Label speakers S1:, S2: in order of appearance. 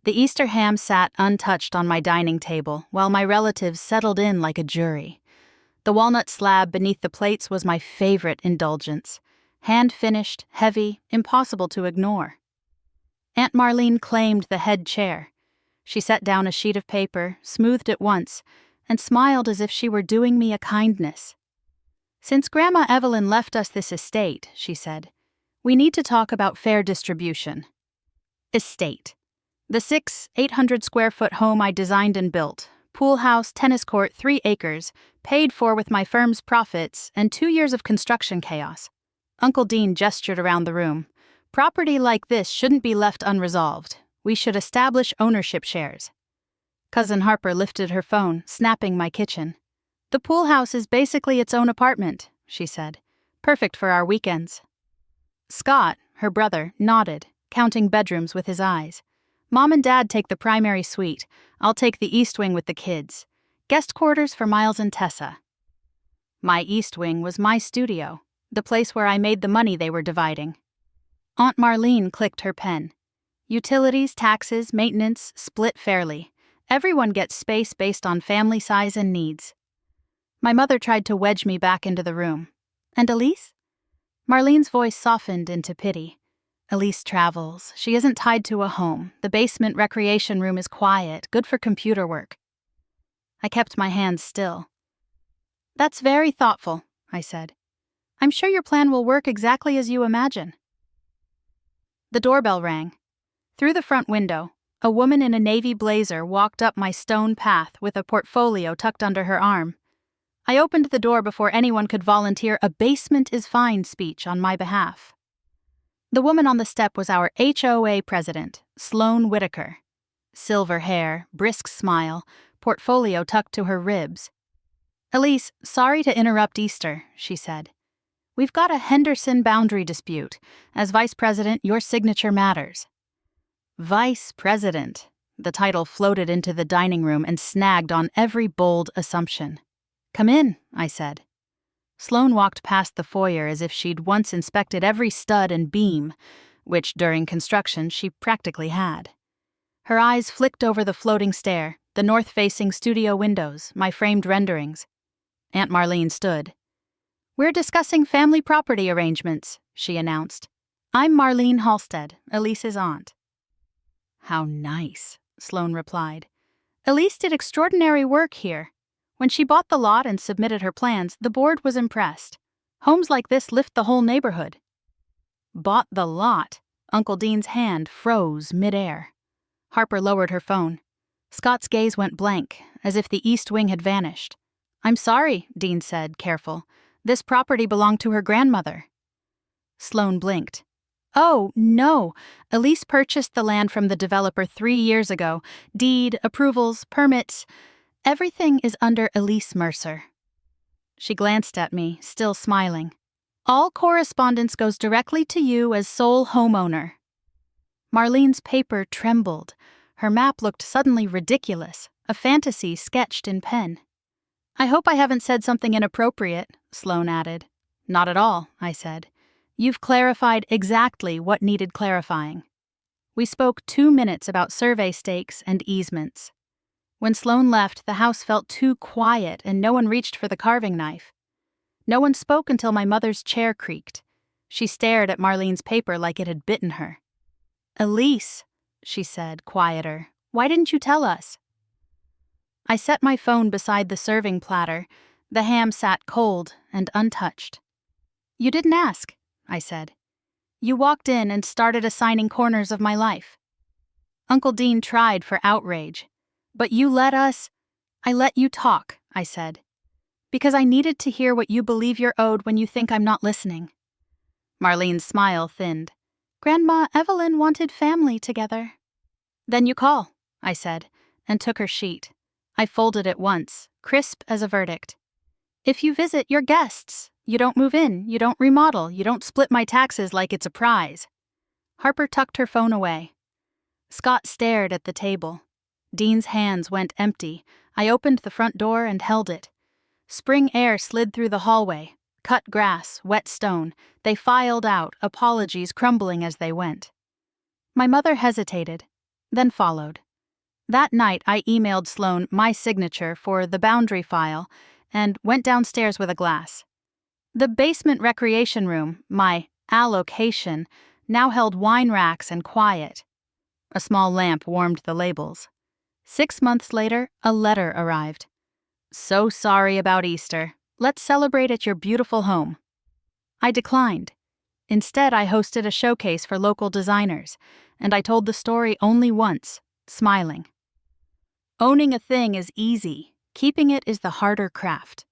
S1: The Easter ham sat untouched on my dining table, while my relatives settled in like a jury. The walnut slab beneath the plates was my favorite indulgence. Hand-finished, heavy, impossible to ignore. Aunt Marlene claimed the head chair. She set down a sheet of paper, smoothed it once, and smiled as if she were doing me a kindness. "Since Grandma Evelyn left us this estate," she said, "we need to talk about fair distribution." Estate. The 800-square-foot home I designed and built, pool house, tennis court, 3 acres, paid for with my firm's profits, and 2 years of construction chaos. Uncle Dean gestured around the room. "Property like this shouldn't be left unresolved. We should establish ownership shares." Cousin Harper lifted her phone, snapping my kitchen. "The pool house is basically its own apartment," she said. "Perfect for our weekends." Scott, her brother, nodded, counting bedrooms with his eyes. "Mom and Dad take the primary suite. I'll take the east wing with the kids. Guest quarters for Miles and Tessa." My east wing was my studio, the place where I made the money they were dividing. Aunt Marlene clicked her pen. "Utilities, taxes, maintenance, split fairly. Everyone gets space based on family size and needs." My mother tried to wedge me back into the room. "And Elise?" Marlene's voice softened into pity. "Elise travels. She isn't tied to a home. The basement recreation room is quiet, good for computer work." I kept my hands still. "That's very thoughtful," I said. "I'm sure your plan will work exactly as you imagine." The doorbell rang. Through the front window, a woman in a navy blazer walked up my stone path with a portfolio tucked under her arm. I opened the door before anyone could volunteer a "basement is fine" speech on my behalf. The woman on the step was our HOA president, Sloane Whitaker. Silver hair, brisk smile, portfolio tucked to her ribs. "Elise, sorry to interrupt Easter," she said. "We've got a Henderson boundary dispute. As vice president, your signature matters." Vice president. The title floated into the dining room and snagged on every bold assumption. "Come in," I said. Sloane walked past the foyer as if she'd once inspected every stud and beam, which during construction she practically had. Her eyes flicked over the floating stair, the north-facing studio windows, my framed renderings. Aunt Marlene stood. "We're discussing family property arrangements," she announced. "I'm Marlene Halstead, Elise's aunt." "How nice," Sloane replied. "Elise did extraordinary work here. When she bought the lot and submitted her plans, the board was impressed. Homes like this lift the whole neighborhood." "Bought the lot." Uncle Dean's hand froze midair. Harper lowered her phone. Scott's gaze went blank, as if the east wing had vanished. "I'm sorry," Dean said, careful. "This property belonged to her grandmother." Sloane blinked. "Oh, no. Elise purchased the land from the developer 3 years ago. Deed, approvals, permits. Everything is under Elise Mercer." She glanced at me, still smiling. "All correspondence goes directly to you as sole homeowner." Marlene's paper trembled. Her map looked suddenly ridiculous, a fantasy sketched in pen. "I hope I haven't said something inappropriate," Sloane added. "Not at all," I said. "You've clarified exactly what needed clarifying." We spoke 2 minutes about survey stakes and easements. When Sloane left, the house felt too quiet and no one reached for the carving knife. No one spoke until my mother's chair creaked. She stared at Marlene's paper like it had bitten her. "Elise," she said, quieter, "why didn't you tell us?" I set my phone beside the serving platter. The ham sat cold and untouched. "You didn't ask," I said. "You walked in and started assigning corners of my life." Uncle Dean tried for outrage. "But you let us—" "I let you talk," I said. "Because I needed to hear what you believe you're owed when you think I'm not listening." Marlene's smile thinned. "Grandma Evelyn wanted family together." "Then you call," I said, and took her sheet. I folded it once, crisp as a verdict. "If you visit, you're guests. You don't move in, you don't remodel, you don't split my taxes like it's a prize." Harper tucked her phone away. Scott stared at the table. Dean's hands went empty. I opened the front door and held it. Spring air slid through the hallway. Cut grass, wet stone. They filed out, apologies crumbling as they went. My mother hesitated. then followed. That night, I emailed Sloan my signature for the boundary file and went downstairs with a glass. The basement recreation room, my allocation, now held wine racks and quiet. A small lamp warmed the labels. 6 months later, a letter arrived. "So sorry about Easter. Let's celebrate at your beautiful home." I declined. Instead, I hosted a showcase for local designers, and I told the story only once, smiling. Owning a thing is easy. Keeping it is the harder craft.